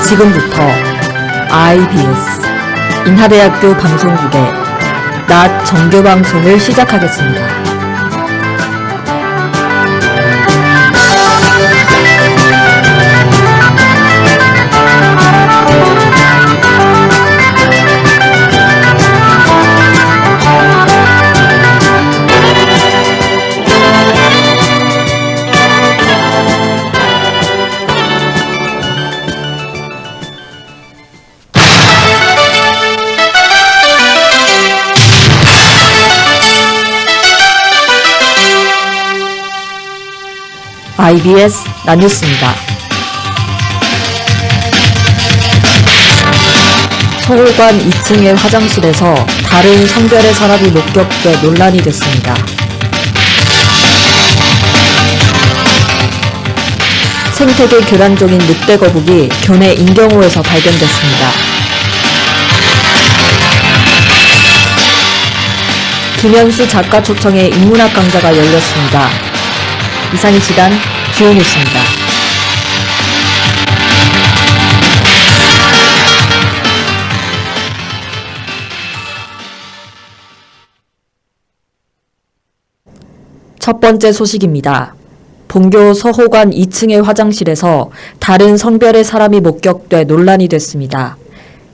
지금부터 IBS 인하대학교 방송국의 낮 정규방송을 시작하겠습니다. IBS 낮뉴스입니다. 서울관 2층의 화장실에서 다른 성별의 사람이 목격돼 논란이 됐습니다. 생태계 교란종인 늑대거북이 교내 인경호에서 발견됐습니다. 김현수 작가 초청의 인문학 강좌가 열렸습니다. 이상이 시간 주요 뉴스입니다. 첫 번째 소식입니다. 본교 서호관 2층의 화장실에서 다른 성별의 사람이 목격돼 논란이 됐습니다.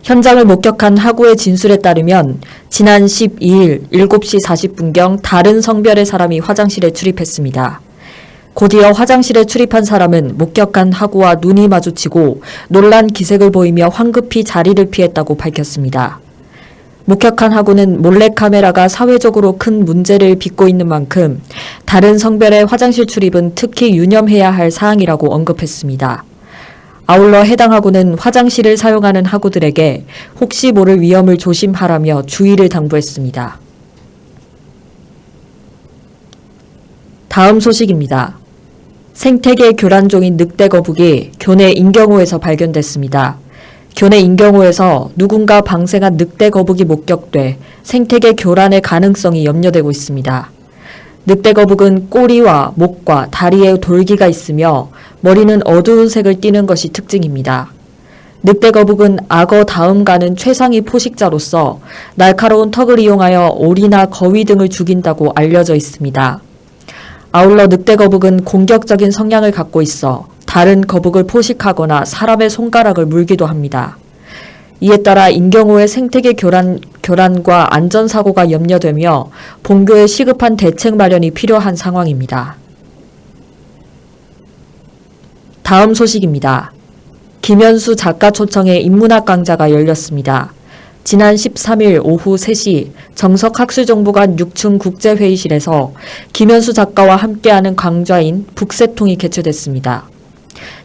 현장을 목격한 학우의 진술에 따르면 지난 12일 7시 40분경 다른 성별의 사람이 화장실에 출입했습니다. 곧이어 화장실에 출입한 사람은 목격한 학우와 눈이 마주치고 놀란 기색을 보이며 황급히 자리를 피했다고 밝혔습니다. 목격한 학우는 몰래카메라가 사회적으로 큰 문제를 빚고 있는 만큼 다른 성별의 화장실 출입은 특히 유념해야 할 사항이라고 언급했습니다. 아울러 해당 학우는 화장실을 사용하는 학우들에게 혹시 모를 위험을 조심하라며 주의를 당부했습니다. 다음 소식입니다. 생태계 교란종인 늑대거북이 교내 인경호에서 발견됐습니다. 교내 인경호에서 누군가 방생한 늑대거북이 목격돼 생태계 교란의 가능성이 염려되고 있습니다. 늑대거북은 꼬리와 목과 다리에 돌기가 있으며 머리는 어두운 색을 띠는 것이 특징입니다. 늑대거북은 악어 다음 가는 최상위 포식자로서 날카로운 턱을 이용하여 오리나 거위 등을 죽인다고 알려져 있습니다. 아울러 늑대거북은 공격적인 성향을 갖고 있어 다른 거북을 포식하거나 사람의 손가락을 물기도 합니다. 이에 따라 인경호의 생태계 교란과 안전사고가 염려되며 본교의 시급한 대책 마련이 필요한 상황입니다. 다음 소식입니다. 김현수 작가 초청의 인문학 강좌가 열렸습니다. 지난 13일 오후 3시 정석학술정보관 6층 국제회의실에서 김현수 작가와 함께하는 강좌인 북새통이 개최됐습니다.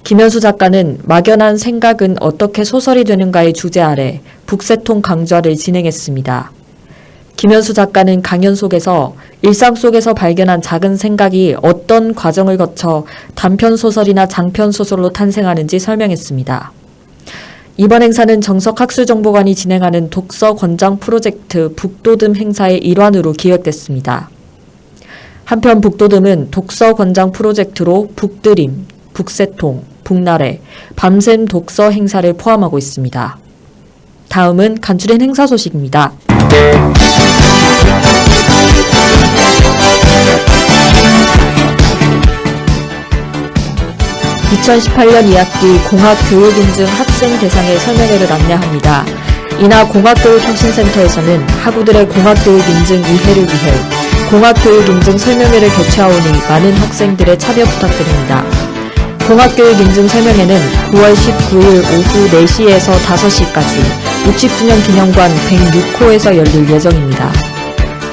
김현수 작가는 막연한 생각은 어떻게 소설이 되는가의 주제 아래 북새통 강좌를 진행했습니다. 김현수 작가는 강연 속에서 일상 속에서 발견한 작은 생각이 어떤 과정을 거쳐 단편소설이나 장편소설로 탄생하는지 설명했습니다. 이번 행사는 정석학술정보관이 진행하는 독서 권장 프로젝트 북도듬 행사의 일환으로 기획됐습니다. 한편 북도듬은 독서 권장 프로젝트로 북드림, 북새통, 북나래, 밤샘 독서 행사를 포함하고 있습니다. 다음은 간추린 행사 소식입니다. 2018년 2학기 공학교육인증 학생 대상의 설명회를 안내합니다. 이날 공학교육혁신센터에서는 학우들의 공학교육인증 이해를 위해 공학교육인증 설명회를 개최하오니 많은 학생들의 참여 부탁드립니다. 공학교육인증 설명회는 9월 19일 오후 4시에서 5시까지 60주년 기념관 106호에서 열릴 예정입니다.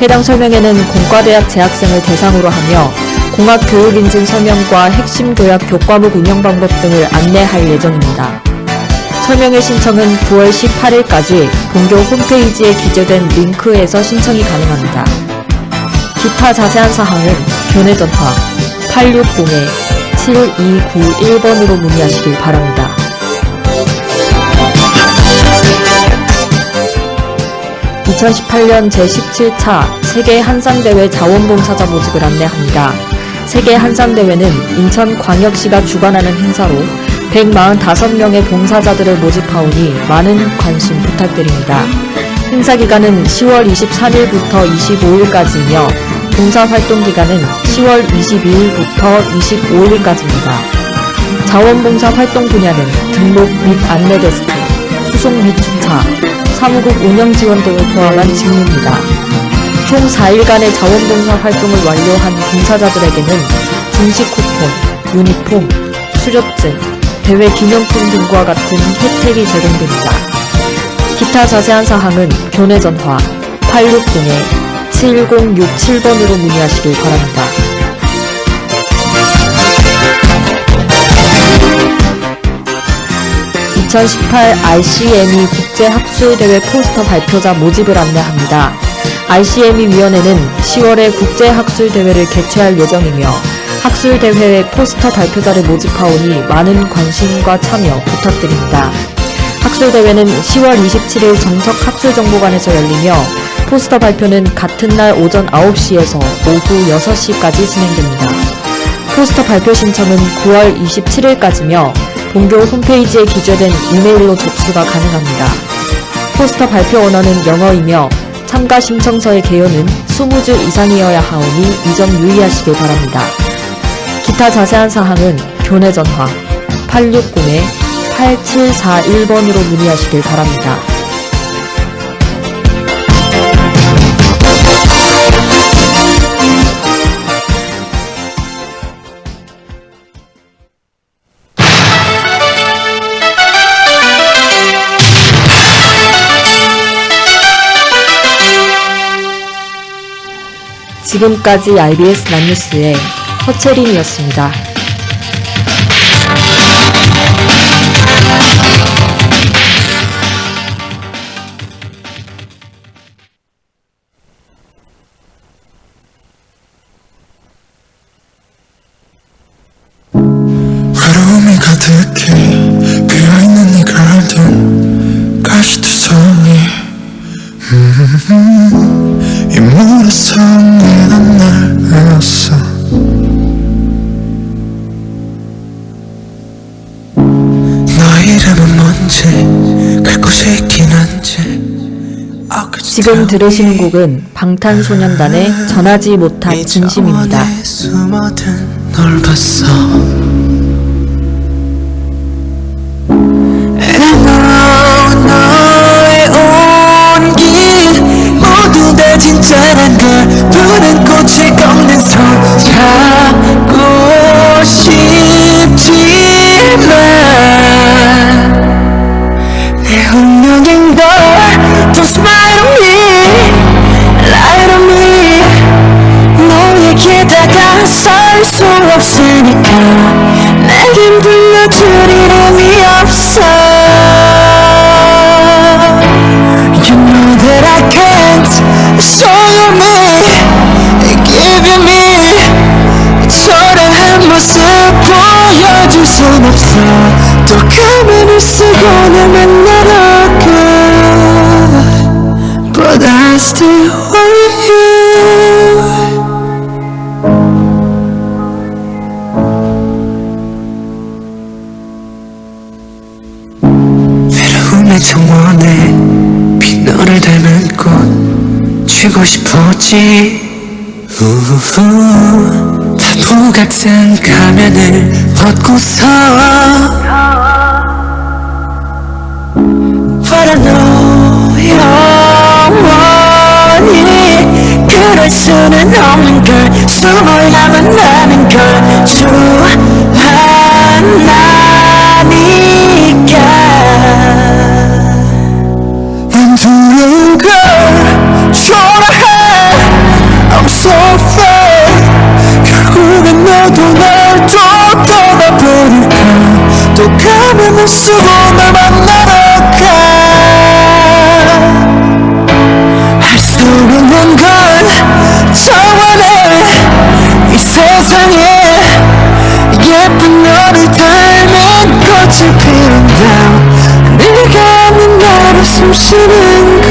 해당 설명회는 공과대학 재학생을 대상으로 하며 공학교육인증 설명과 핵심 교약 교과목 운영 방법 등을 안내할 예정입니다. 설명회 신청은 9월 18일까지 본교 홈페이지에 기재된 링크에서 신청이 가능합니다. 기타 자세한 사항은 교내 전화 860-7291번으로 문의하시길 바랍니다. 2018년 제17차 세계 한상대회 자원봉사자 모집을 안내합니다. 세계 한상대회는 인천광역시가 주관하는 행사로 145명의 봉사자들을 모집하오니 많은 관심 부탁드립니다. 행사 기간은 10월 23일부터 25일까지이며 봉사활동 기간은 10월 22일부터 25일까지입니다. 자원봉사 활동 분야는 등록 및 안내 데스크, 수송 및 주차, 사무국 운영 지원 등을 포함한 직무입니다. 총 4일간의 자원봉사 활동을 완료한 봉사자들에게는 증식 쿠폰, 유니폼, 수료증, 대회 기념품 등과 같은 혜택이 제공됩니다. 기타 자세한 사항은 교내 전화 860-7067번으로 문의하시길 바랍니다. (2018) RCME 국제학술대회 포스터 발표자 모집을 안내합니다. RCME 위원회는 10월에 국제학술대회를 개최할 예정이며 학술대회의 포스터 발표자를 모집하오니 많은 관심과 참여 부탁드립니다. 학술대회는 10월 27일 정석학술정보관에서 열리며 포스터 발표는 같은 날 오전 9시에서 오후 6시까지 진행됩니다. 포스터 발표 신청은 9월 27일까지며 본교 홈페이지에 기재된 이메일로 접수가 가능합니다. 포스터 발표 언어는 영어이며 참가 신청서의 개요는 20줄 이상이어야 하오니 이 점 유의하시길 바랍니다. 기타 자세한 사항은 교내 전화 860-8741번으로 문의하시길 바랍니다. 지금까지 IBS 낫뉴스의 허채린이었습니다. 외로움이 가득해 비어있는 이 가든 가시투성이 이 모래성에 난 날 외웠어 너의 이름은 뭔지 갈 곳이 있긴 한지 지금 들으시는 곡은 방탄소년단의 전하지 못한 진심입니다. 숨어든 널 봤어 And I know 너의 온기 모두 다 진짜란 걸 푸른 꽃을 꺾는 손 잡고 싶지만 내 운명인 걸 Don't smile on me, lie on me 너에게 다가설 수 없으니까 내겐 불러줄 이름이 없어 You know that I can't show you me, give you me 초라한 모습 보여줄 순 없어 또 가면을 쓰고 날 만나러 가 But I still want you 외로움의 정원에 비 너를 닮은 꽃 쥐고 싶었지 바보 같은 가면을 벗고서 But I know 영원히 그럴 수는 없는 걸 숨어야만 나는 걸 좋아하니까 난 두려운 걸 좋아해 I'm so afraid 결국엔 너도 날 또 떠나버릴까 또 가면을 쓰고 날 만나러 가 할 수 있는 걸 차원해 이 세상에 예쁜 너를 닮은 꽃을 피운다 네가 없는 나를 숨쉬는 것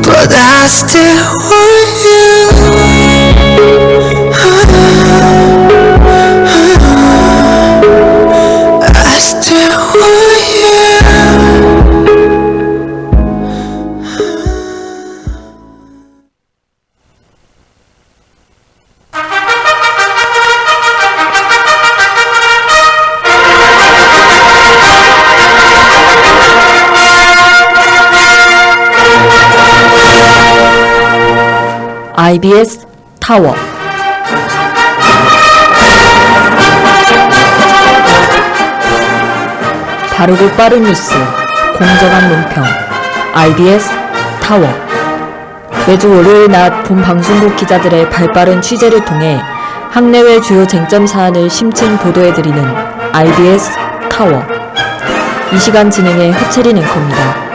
But I still want you IBS 타워. 바르고 빠른 뉴스, 공정한 논평, IBS 타워. 매주 월요일 낮 본 방송국 기자들의 발빠른 취재를 통해 학내외 주요 쟁점 사안을 심층 보도해드리는 IBS 타워. 이 시간 진행의 허채린 앵커입니다.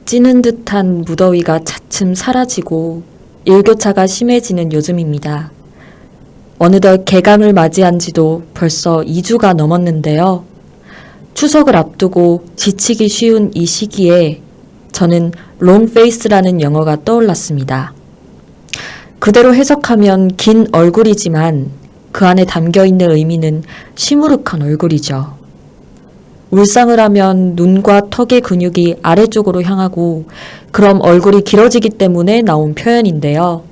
찌는 듯한 무더위가 차츰 사라지고 일교차가 심해지는 요즘입니다. 어느덧 개강을 맞이한 지도 벌써 2주가 넘었는데요. 추석을 앞두고 지치기 쉬운 이 시기에 저는 롱페이스라는 영어가 떠올랐습니다. 그대로 해석하면 긴 얼굴이지만 그 안에 담겨있는 의미는 시무룩한 얼굴이죠. 울상을 하면 눈과 턱의 근육이 아래쪽으로 향하고 그럼 얼굴이 길어지기 때문에 나온 표현인데요.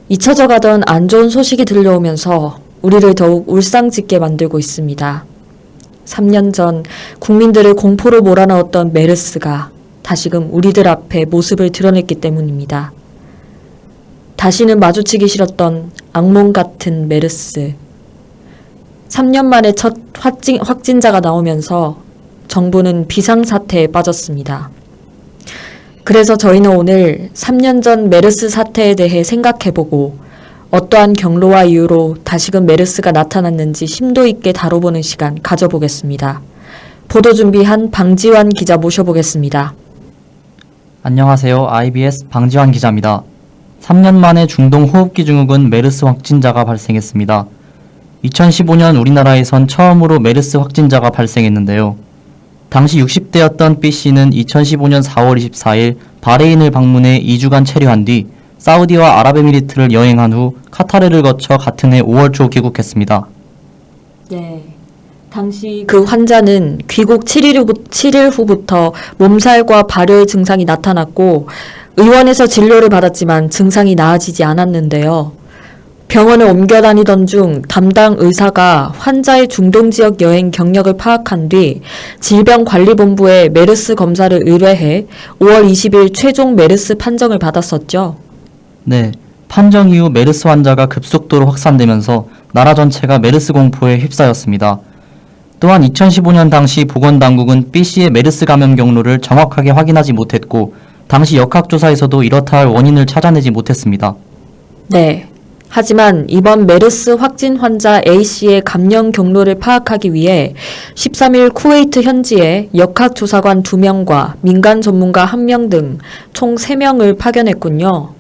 잊혀져 가던 안 좋은 소식이 들려오면서 우리를 더욱 울상짓게 만들고 있습니다. 3년 전 국민들을 공포로 몰아넣었던 메르스가 다시금 우리들 앞에 모습을 드러냈기 때문입니다. 다시는 마주치기 싫었던 악몽 같은 메르스. 3년 만에 첫 확진자가 나오면서 정부는 비상사태에 빠졌습니다. 그래서 저희는 오늘 3년 전 메르스 사태에 대해 생각해보고 어떠한 경로와 이유로 다시금 메르스가 나타났는지 심도 있게 다뤄보는 시간 가져보겠습니다. 보도 준비한 방지환 기자 모셔보겠습니다. 안녕하세요. IBS 방지환 기자입니다. 3년 만에 중동 호흡기 증후군 메르스 확진자가 발생했습니다. 2015년 우리나라에선 처음으로 메르스 확진자가 발생했는데요. 당시 60대였던 B씨는 2015년 4월 24일 바레인을 방문해 2주간 체류한 뒤 사우디와 아랍에미리트를 여행한 후 카타르를 거쳐 같은 해 5월 초 귀국했습니다. 네. 당시 그 환자는 귀국 7일 후부터 몸살과 발열 증상이 나타났고 의원에서 진료를 받았지만 증상이 나아지지 않았는데요. 병원을 옮겨 다니던 중 담당 의사가 환자의 중동 지역 여행 경력을 파악한 뒤 질병관리본부에 메르스 검사를 의뢰해 5월 20일 최종 메르스 판정을 받았었죠. 네, 판정 이후 메르스 환자가 급속도로 확산되면서 나라 전체가 메르스 공포에 휩싸였습니다. 또한 2015년 당시 보건당국은 B씨의 메르스 감염 경로를 정확하게 확인하지 못했고 당시 역학조사에서도 이렇다 할 원인을 찾아내지 못했습니다. 네. 하지만 이번 메르스 확진 환자 A씨의 감염 경로를 파악하기 위해 13일 쿠웨이트 현지에 역학조사관 2명과 민간 전문가 1명 등 총 3명을 파견했군요.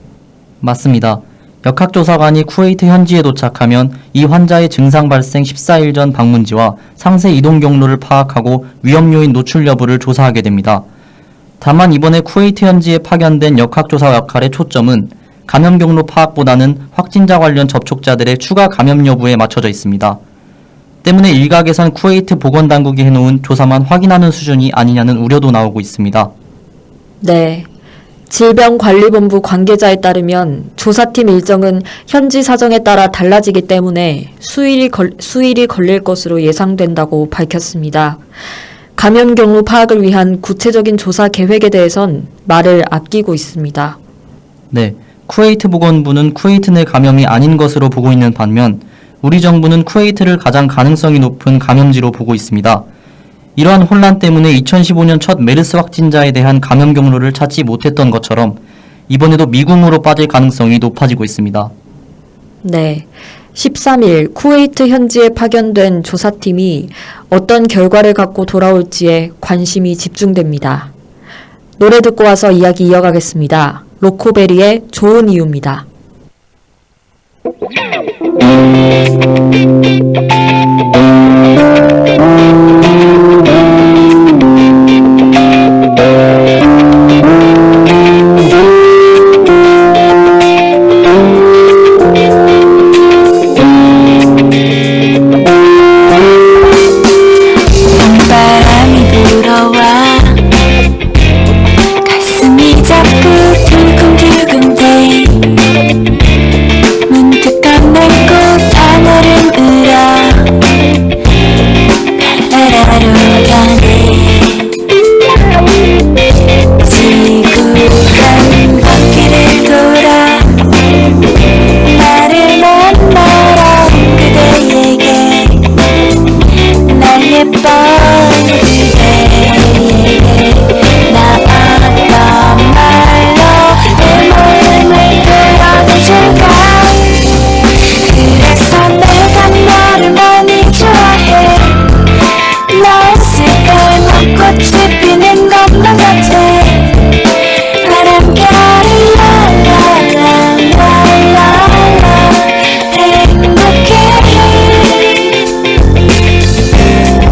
맞습니다. 역학조사관이 쿠웨이트 현지에 도착하면 이 환자의 증상 발생 14일 전 방문지와 상세 이동 경로를 파악하고 위험 요인 노출 여부를 조사하게 됩니다. 다만 이번에 쿠웨이트 현지에 파견된 역학조사 역할의 초점은 감염 경로 파악보다는 확진자 관련 접촉자들의 추가 감염 여부에 맞춰져 있습니다. 때문에 일각에선 쿠웨이트 보건당국이 해놓은 조사만 확인하는 수준이 아니냐는 우려도 나오고 있습니다. 네. 질병관리본부 관계자에 따르면 조사팀 일정은 현지 사정에 따라 달라지기 때문에 수일이 걸릴 것으로 예상된다고 밝혔습니다. 감염 경로 파악을 위한 구체적인 조사 계획에 대해선 말을 아끼고 있습니다. 네, 쿠웨이트 보건부는 쿠웨이트 내 감염이 아닌 것으로 보고 있는 반면 우리 정부는 쿠웨이트를 가장 가능성이 높은 감염지로 보고 있습니다. 이러한 혼란 때문에 2015년 첫 메르스 확진자에 대한 감염 경로를 찾지 못했던 것처럼 이번에도 미궁으로 빠질 가능성이 높아지고 있습니다. 네. 13일 쿠웨이트 현지에 파견된 조사팀이 어떤 결과를 갖고 돌아올지에 관심이 집중됩니다. 노래 듣고 와서 이야기 이어가겠습니다. 로코베리의 좋은 이유입니다. 바람이 불어와 가슴이 자꾸 두근두근대 문득 건넨 꽃 그대에게 나 어떤 말로 내 마음을 보여줄까. 그래서 내가 너를 많이 좋아해. 너 있을 때 꽃이 피는 것만 같아. 바람결이 랄랄랄랄랄라 행복해.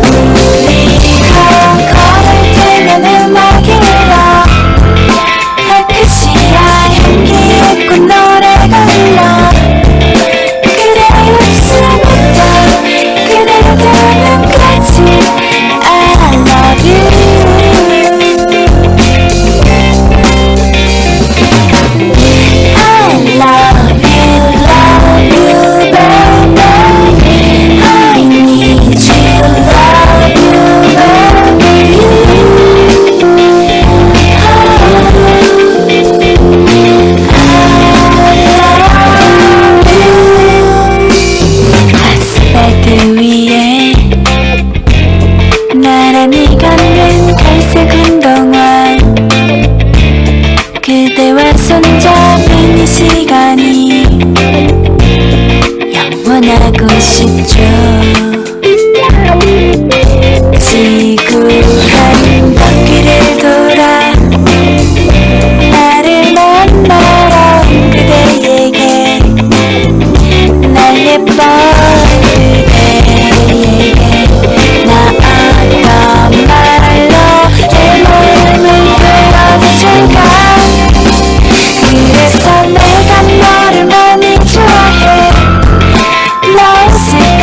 우리가 걸을 때면 음악이 흘러. 아카시아 향기 있고 노래가 흘러. 그대의 웃음부터 그대의 눈까지 I love you. I love you, baby. I need you, love you, baby. 아스팔트 위에 나란히 걷는 갈색 운동화. 그대와 손잡은 이 시간이 영원하고 싶죠. 지구한 바퀴를 돌아 나를 만나러 온 그대에게 날 예뻐. 그대에게 나 어떤 말로 내 마음을 보여줄까. 그래서 내가 너를 많이 좋아해. 너 있을 때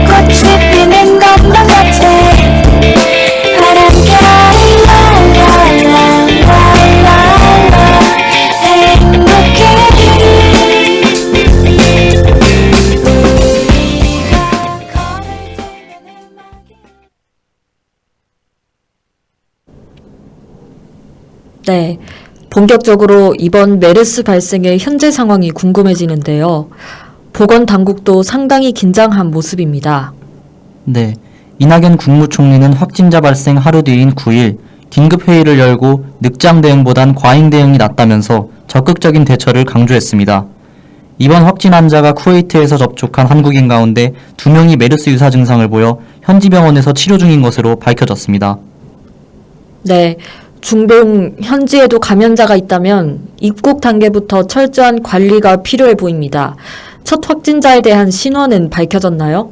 꽃이 피는 것만 같아. 바람결이 랄랄랄랄랄라 행복해. 우리가 걸을 때면 음악이. 네. 본격적으로 이번 메르스 발생의 현재 상황이 궁금해지는데요. 보건당국도 상당히 긴장한 모습입니다. 네, 이낙연 국무총리는 확진자 발생 하루 뒤인 9일 긴급회의를 열고 늑장 대응보단 과잉 대응이 낫다면서 적극적인 대처를 강조했습니다. 이번 확진 환자가 쿠웨이트에서 접촉한 한국인 가운데 2명이 메르스 유사 증상을 보여 현지 병원에서 치료 중인 것으로 밝혀졌습니다. 네. 중동 현지에도 감염자가 있다면 입국 단계부터 철저한 관리가 필요해 보입니다. 첫 확진자에 대한 신원은 밝혀졌나요?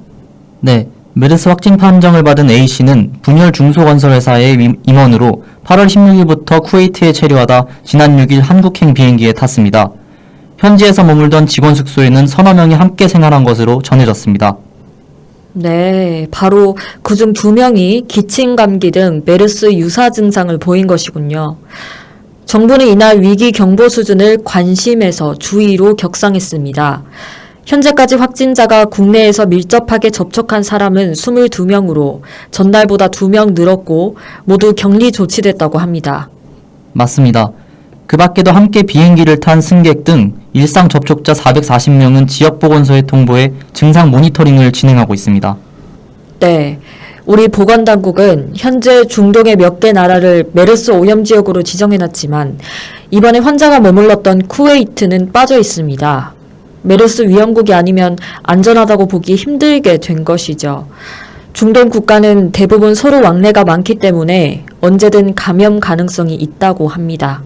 네, 메르스 확진 판정을 받은 A씨는 분열 중소건설회사의 임원으로 8월 16일부터 쿠웨이트에 체류하다 지난 6일 한국행 비행기에 탔습니다. 현지에서 머물던 직원 숙소에는 서너 명이 함께 생활한 것으로 전해졌습니다. 네, 바로 그중 2명이 기침 감기 등 메르스 유사 증상을 보인 것이군요. 정부는 이날 위기 경보 수준을 관심에서 주의로 격상했습니다. 현재까지 확진자가 국내에서 밀접하게 접촉한 사람은 22명으로 전날보다 2명 늘었고 모두 격리 조치됐다고 합니다. 맞습니다. 그 밖에도 함께 비행기를 탄 승객 등 일상 접촉자 440명은 지역보건소에 통보해 증상 모니터링을 진행하고 있습니다. 네, 우리 보건당국은 현재 중동의 몇 개 나라를 메르스 오염 지역으로 지정해놨지만 이번에 환자가 머물렀던 쿠웨이트는 빠져 있습니다. 메르스 위험국이 아니면 안전하다고 보기 힘들게 된 것이죠. 중동 국가는 대부분 서로 왕래가 많기 때문에 언제든 감염 가능성이 있다고 합니다.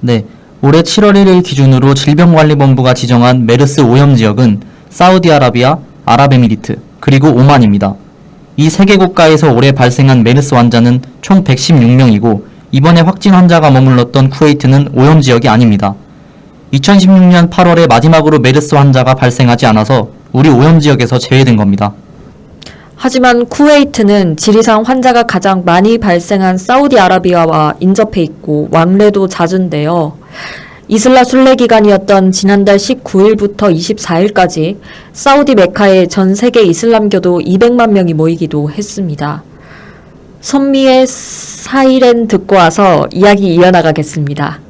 네, 올해 7월 1일 기준으로 질병관리본부가 지정한 메르스 오염 지역은 사우디아라비아, 아랍에미리트, 그리고 오만입니다. 이 세 개 국가에서 올해 발생한 메르스 환자는 총 116명이고 이번에 확진 환자가 머물렀던 쿠웨이트는 오염 지역이 아닙니다. 2016년 8월에 마지막으로 메르스 환자가 발생하지 않아서 우리 오염 지역에서 제외된 겁니다. 하지만 쿠웨이트는 지리상 환자가 가장 많이 발생한 사우디아라비아와 인접해 있고 왕래도 잦은데요. 이슬라 순례 기간이었던 지난달 19일부터 24일까지 사우디 메카에 전 세계 이슬람교도 200만 명이 모이기도 했습니다. 선미의 사이렌 듣고 와서 이야기 이어나가겠습니다.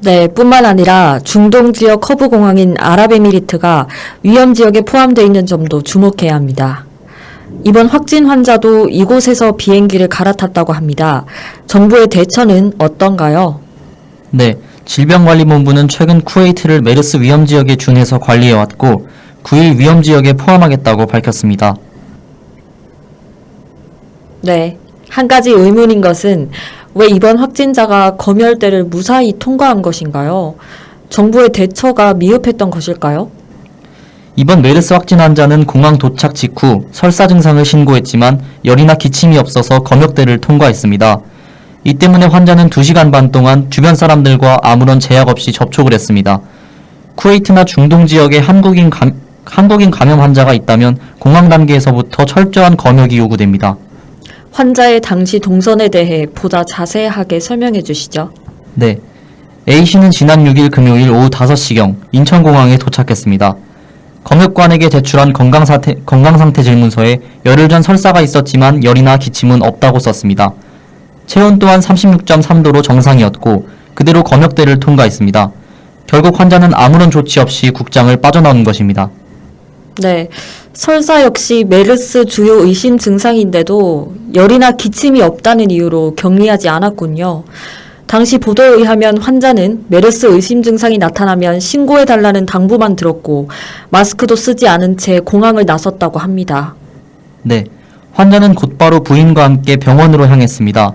네, 뿐만 아니라 중동 지역 커브 공항인 아랍에미리트가 위험 지역에 포함되어 있는 점도 주목해야 합니다. 이번 확진 환자도 이곳에서 비행기를 갈아탔다고 합니다. 정부의 대처는 어떤가요? 네, 질병관리본부는 최근 쿠웨이트를 메르스 위험 지역에 준해서 관리해왔고 9일 위험 지역에 포함하겠다고 밝혔습니다. 네, 한 가지 의문인 것은 왜 이번 확진자가 검열대를 무사히 통과한 것인가요? 정부의 대처가 미흡했던 것일까요? 이번 메르스 확진 환자는 공항 도착 직후 설사 증상을 신고했지만 열이나 기침이 없어서 검역대를 통과했습니다. 이 때문에 환자는 2시간 반 동안 주변 사람들과 아무런 제약 없이 접촉을 했습니다. 쿠웨이트나 중동 지역에 한국인 감염 환자가 있다면 공항 단계에서부터 철저한 검역이 요구됩니다. 환자의 당시 동선에 대해 보다 자세하게 설명해 주시죠. 네, A씨는 지난 6일 금요일 오후 5시경 인천공항에 도착했습니다. 검역관에게 제출한 건강상태 질문서에 열흘 전 설사가 있었지만 열이나 기침은 없다고 썼습니다. 체온 또한 36.3도로 정상이었고 그대로 검역대를 통과했습니다. 결국 환자는 아무런 조치 없이 국장을 빠져나온 것입니다. 네, 설사 역시 메르스 주요 의심 증상인데도 열이나 기침이 없다는 이유로 격리하지 않았군요. 당시 보도에 의하면 환자는 메르스 의심 증상이 나타나면 신고해달라는 당부만 들었고 마스크도 쓰지 않은 채 공항을 나섰다고 합니다. 네, 환자는 곧바로 부인과 함께 병원으로 향했습니다.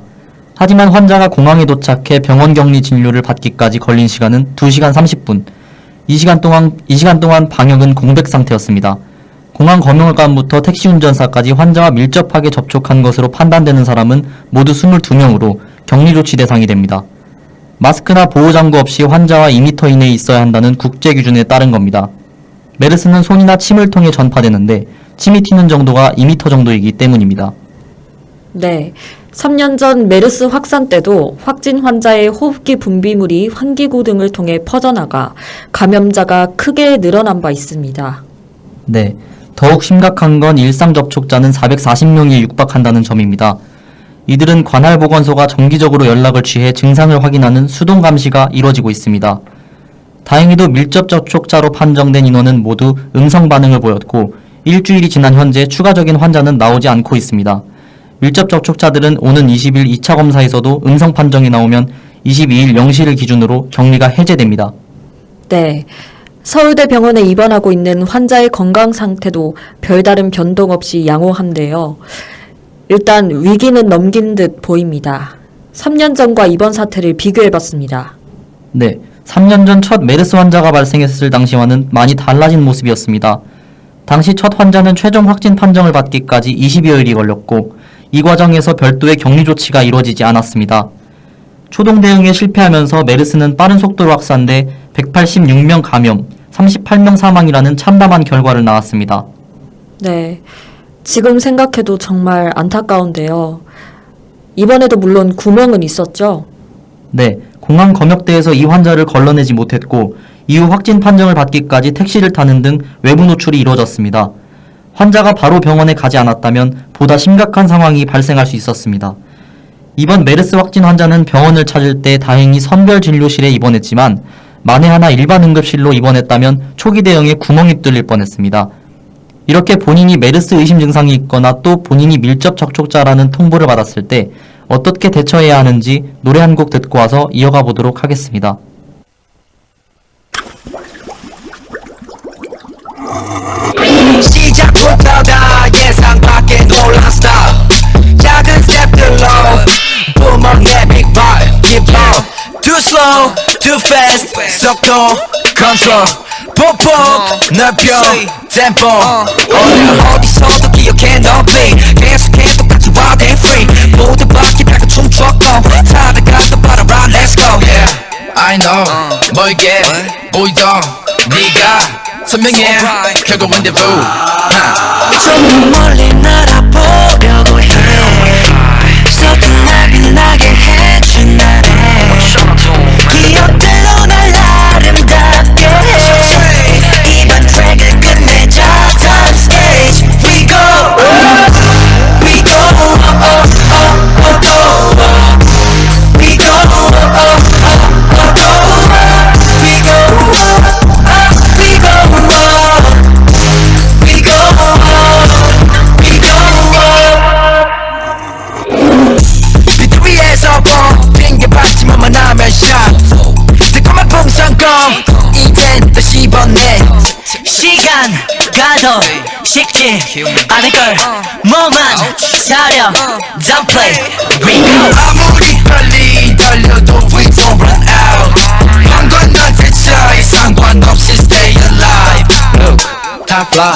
하지만 환자가 공항에 도착해 병원 격리 진료를 받기까지 걸린 시간은 2시간 30분. 이 시간 동안 방역은 공백 상태였습니다. 공항 검역관부터 택시 운전사까지 환자와 밀접하게 접촉한 것으로 판단되는 사람은 모두 22명으로 격리 조치 대상이 됩니다. 마스크나 보호장구 없이 환자와 2m 이내에 있어야 한다는 국제 기준에 따른 겁니다. 메르스는 손이나 침을 통해 전파되는데 침이 튀는 정도가 2m 정도이기 때문입니다. 네, 3년 전 메르스 확산 때도 확진 환자의 호흡기 분비물이 환기구 등을 통해 퍼져나가 감염자가 크게 늘어난 바 있습니다. 네, 더욱 심각한 건 일상 접촉자는 440명이 육박한다는 점입니다. 이들은 관할보건소가 정기적으로 연락을 취해 증상을 확인하는 수동 감시가 이뤄지고 있습니다. 다행히도 밀접 접촉자로 판정된 인원은 모두 음성 반응을 보였고 일주일이 지난 현재 추가적인 환자는 나오지 않고 있습니다. 밀접 접촉자들은 오는 20일 2차 검사에서도 음성 판정이 나오면 22일 0시를 기준으로 격리가 해제됩니다. 네, 서울대병원에 입원하고 있는 환자의 건강 상태도 별다른 변동 없이 양호한데요. 일단 위기는 넘긴 듯 보입니다. 3년 전과 이번 사태를 비교해봤습니다. 네, 3년 전 첫 메르스 환자가 발생했을 당시와는 많이 달라진 모습이었습니다. 당시 첫 환자는 최종 확진 판정을 받기까지 20여일이 걸렸고 이 과정에서 별도의 격리 조치가 이루어지지 않았습니다. 초동 대응에 실패하면서 메르스는 빠른 속도로 확산돼 186명 감염, 38명 사망이라는 참담한 결과를 낳았습니다. 네, 지금 생각해도 정말 안타까운데요. 이번에도 물론 구멍은 있었죠? 네, 공항 검역대에서 이 환자를 걸러내지 못했고 이후 확진 판정을 받기까지 택시를 타는 등 외부 노출이 이루어졌습니다. 환자가 바로 병원에 가지 않았다면 보다 심각한 상황이 발생할 수 있었습니다. 이번 메르스 확진 환자는 병원을 찾을 때 다행히 선별 진료실에 입원했지만 만에 하나 일반 응급실로 입원했다면 초기 대응에 구멍이 뚫릴 뻔했습니다. 이렇게 본인이 메르스 의심 증상이 있거나 또 본인이 밀접 접촉자라는 통보를 받았을 때 어떻게 대처해야 하는지 노래 한 곡 듣고 와서 이어가 보도록 하겠습니다. 시작부터 다 예상 밖에 놀란 스타일 작은 스텝들로 뿜어내 big vibe keep low too slow too fast 속도 control 폭폭 넓혀 템포 어디서도 기억해 너 bleed 계속해 똑같이 wild and free 모두 바퀴 달고 춤췄고 타다가도 빨아라 let's go yeah I know 멀게 보이던 네가 선명해 결국 rendezvous 좀 멀리 날아보려고 해 서툰 날 빛나게 해준 나를 기억들로 날 아름답게 해 이번 트랙을 끝내자 top stage we go we go we go 게 아닐걸 뭐만 사려 Don't play We go 아무리 빨리 달려도 we don't run out 방관한테 차이 상관없이 stay alive Look time fly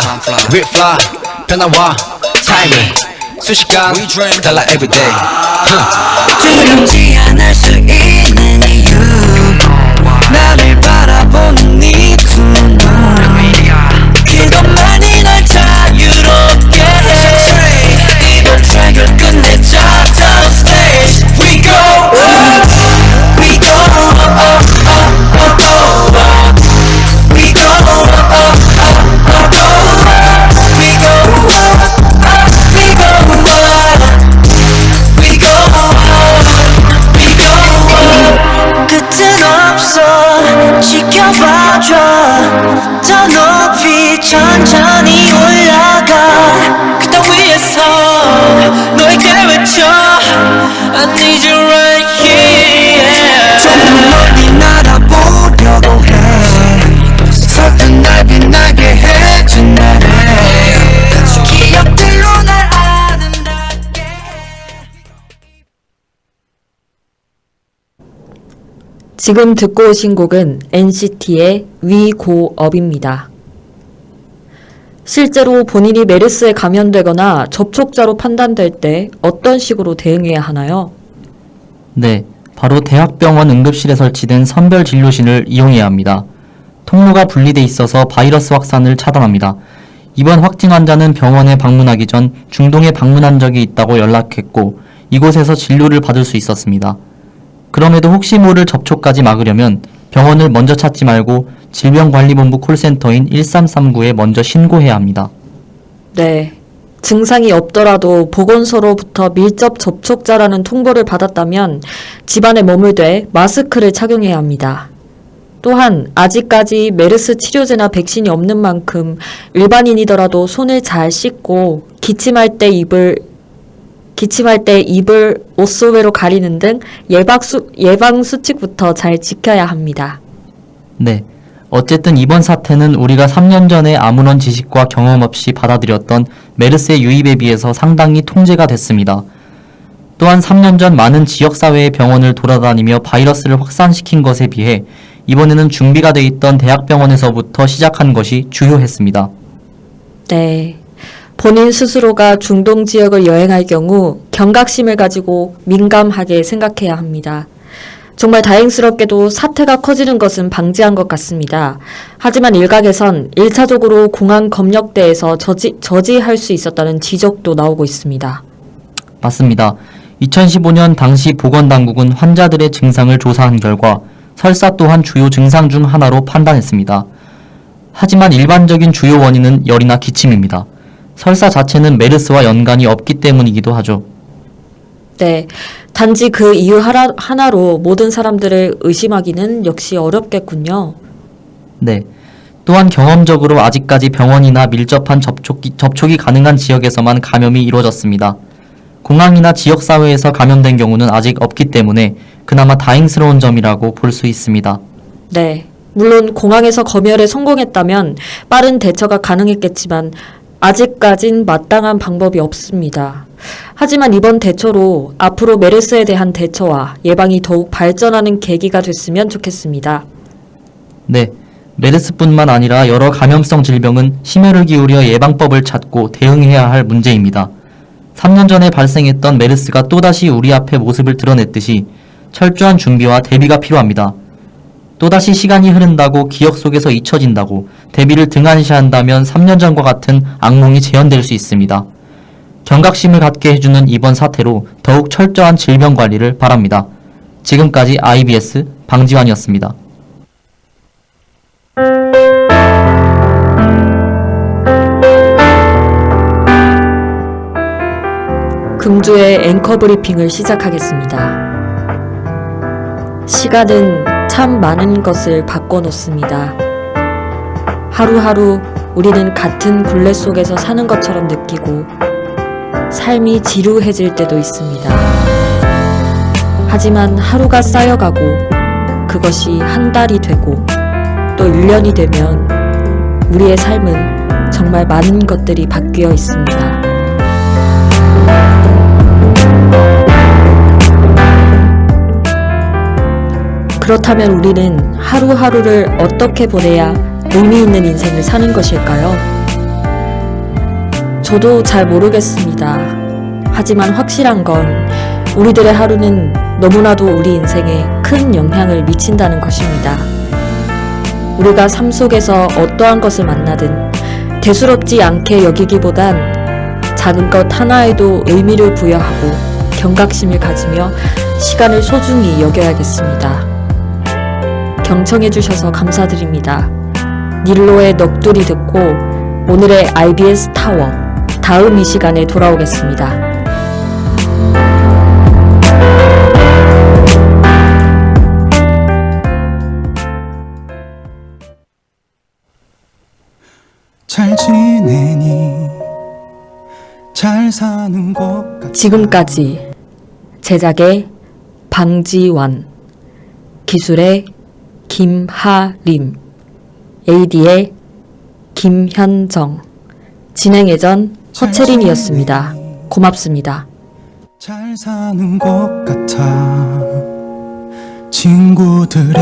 we fly 변화와 timing 순식간 달라 everyday 두렵지 않을 수 있는 이유 나를 바라보는 네 두 눈 그것만이 날 자유롭게 해 이번 트랙을 끝내자 다음 stage We go We go We go We go We go We go 끝은 없어 지켜봐줘 더 높이 천천히 올라가 그 땅 위에서 너에게 외쳐 I need you right here 좀 멀리 날아보려고 해 서툰 날 빛나게 해준 나를 기억들로 날 아름답게 지금 듣고 오신 곡은 NCT의 We Go Up입니다. 실제로 본인이 메르스에 감염되거나 접촉자로 판단될 때 어떤 식으로 대응해야 하나요? 네, 바로 대학병원 응급실에 설치된 선별 진료실을 이용해야 합니다. 통로가 분리돼 있어서 바이러스 확산을 차단합니다. 이번 확진 환자는 병원에 방문하기 전 중동에 방문한 적이 있다고 연락했고 이곳에서 진료를 받을 수 있었습니다. 그럼에도 혹시 모를 접촉까지 막으려면 병원을 먼저 찾지 말고 질병관리본부 콜센터인 1339에 먼저 신고해야 합니다. 네. 증상이 없더라도 보건소로부터 밀접 접촉자라는 통보를 받았다면 집안에 머물되 마스크를 착용해야 합니다. 또한 아직까지 메르스 치료제나 백신이 없는 만큼 일반인이더라도 손을 잘 씻고 기침할 때 입을 옷소매로 가리는 등 예방 수칙부터 잘 지켜야 합니다. 네. 어쨌든 이번 사태는 우리가 3년 전에 아무런 지식과 경험 없이 받아들였던 메르스의 유입에 비해서 상당히 통제가 됐습니다. 또한 3년 전 많은 지역사회의 병원을 돌아다니며 바이러스를 확산시킨 것에 비해 이번에는 준비가 돼 있던 대학병원에서부터 시작한 것이 주요했습니다. 네. 본인 스스로가 중동 지역을 여행할 경우 경각심을 가지고 민감하게 생각해야 합니다. 정말 다행스럽게도 사태가 커지는 것은 방지한 것 같습니다. 하지만 일각에선 1차적으로 공항 검역대에서 저지할 수 있었다는 지적도 나오고 있습니다. 맞습니다. 2015년 당시 보건당국은 환자들의 증상을 조사한 결과 설사 또한 주요 증상 중 하나로 판단했습니다. 하지만 일반적인 주요 원인은 열이나 기침입니다. 설사 자체는 메르스와 연관이 없기 때문이기도 하죠. 네, 단지 그 이유 하나로 모든 사람들을 의심하기는 역시 어렵겠군요. 네. 또한 경험적으로 아직까지 병원이나 밀접한 접촉이 가능한 지역에서만 감염이 이루어졌습니다. 공항이나 지역사회에서 감염된 경우는 아직 없기 때문에 그나마 다행스러운 점이라고 볼 수 있습니다. 네, 물론 공항에서 검열에 성공했다면 빠른 대처가 가능했겠지만 아직까진 마땅한 방법이 없습니다. 하지만 이번 대처로 앞으로 메르스에 대한 대처와 예방이 더욱 발전하는 계기가 됐으면 좋겠습니다. 네. 메르스뿐만 아니라 여러 감염성 질병은 심혈을 기울여 예방법을 찾고 대응해야 할 문제입니다. 3년 전에 발생했던 메르스가 또다시 우리 앞에 모습을 드러냈듯이 철저한 준비와 대비가 필요합니다. 또다시 시간이 흐른다고 기억 속에서 잊혀진다고 대비를 등한시한다면 3년 전과 같은 악몽이 재현될 수 있습니다. 경각심을 갖게 해주는 이번 사태로 더욱 철저한 질병 관리를 바랍니다. 지금까지 IBS 방지환이었습니다. 금주의 앵커 브리핑을 시작하겠습니다. 시간은 참 많은 것을 바꿔놓습니다. 하루하루 우리는 같은 굴레 속에서 사는 것처럼 느끼고 삶이 지루해질 때도 있습니다. 하지만 하루가 쌓여가고 그것이 한 달이 되고 또 1년이 되면 우리의 삶은 정말 많은 것들이 바뀌어 있습니다. 그렇다면 우리는 하루하루를 어떻게 보내야 의미 있는 인생을 사는 것일까요? 저도 잘 모르겠습니다. 하지만 확실한 건 우리들의 하루는 너무나도 우리 인생에 큰 영향을 미친다는 것입니다. 우리가 삶 속에서 어떠한 것을 만나든 대수롭지 않게 여기기보단 작은 것 하나에도 의미를 부여하고 경각심을 가지며 시간을 소중히 여겨야겠습니다. 경청해주셔서 감사드립니다. 닐로의 넋두리 듣고 오늘의 IBS 타워 다음 이 시간에 돌아오겠습니다. 잘 지내니 잘 사는 것 같아. 지금까지 제작의 방지완, 기술의 김하림, AD의 김현정, 진행예전 허채린이었습니다. 고맙습니다. 잘 사는 것 같아. 친구들에게서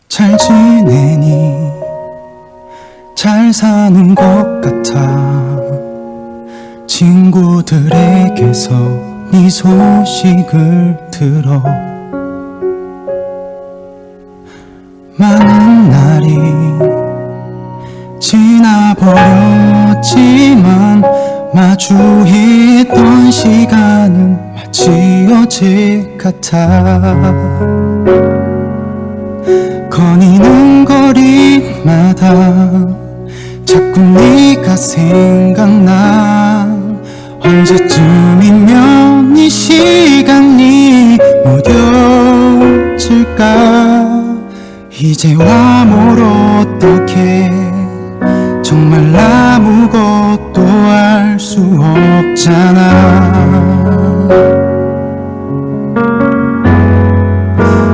잘 지내니 잘 사는 것 같아. 친구들에게서 네 소식을 들어. 많은 날이 지나버렸지만 마주했던 시간은 마치 어제 같아. 거니는 거리마다 자꾸 네가 생각나. 언제쯤이면 이 시간이 무뎌질까. 이제와 뭘 어떻게 정말 아무것도 알 수 없잖아.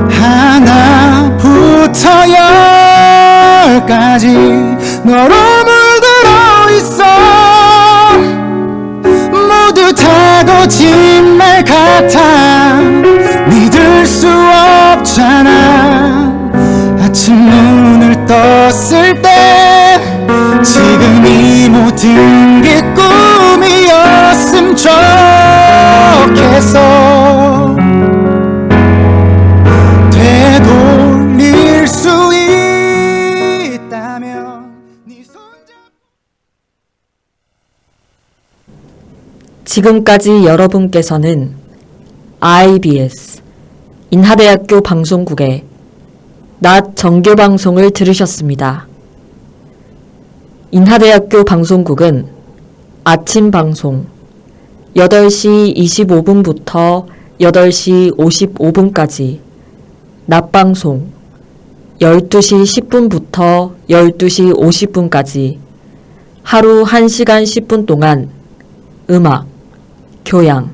하나부터 열까지 너로 물들어 있어. 모두 다 거짓말 같아. 믿을 수 없잖아. 아침 눈을 떴을 때 지금 이 모든 게 꿈이었음 좋겠어. 되돌릴 수 있다면 네 손잡. 지금까지 여러분께서는 IBS 인하대학교 방송국의 낮 정규 방송을 들으셨습니다. 인하대학교 방송국은 아침 방송 8시 25분부터 8시 55분까지, 낮 방송 12시 10분부터 12시 50분까지 하루 1시간 10분 동안 음악, 교양,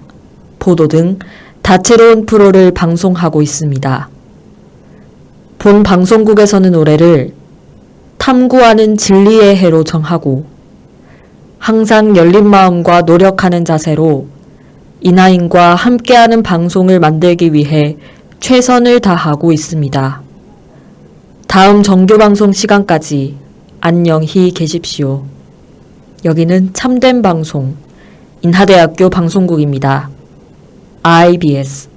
보도 등 다채로운 프로를 방송하고 있습니다. 본 방송국에서는 올해를 탐구하는 진리의 해로 정하고 항상 열린 마음과 노력하는 자세로 인하인과 함께하는 방송을 만들기 위해 최선을 다하고 있습니다. 다음 정규 방송 시간까지 안녕히 계십시오. 여기는 참된 방송 인하대학교 방송국입니다. IBS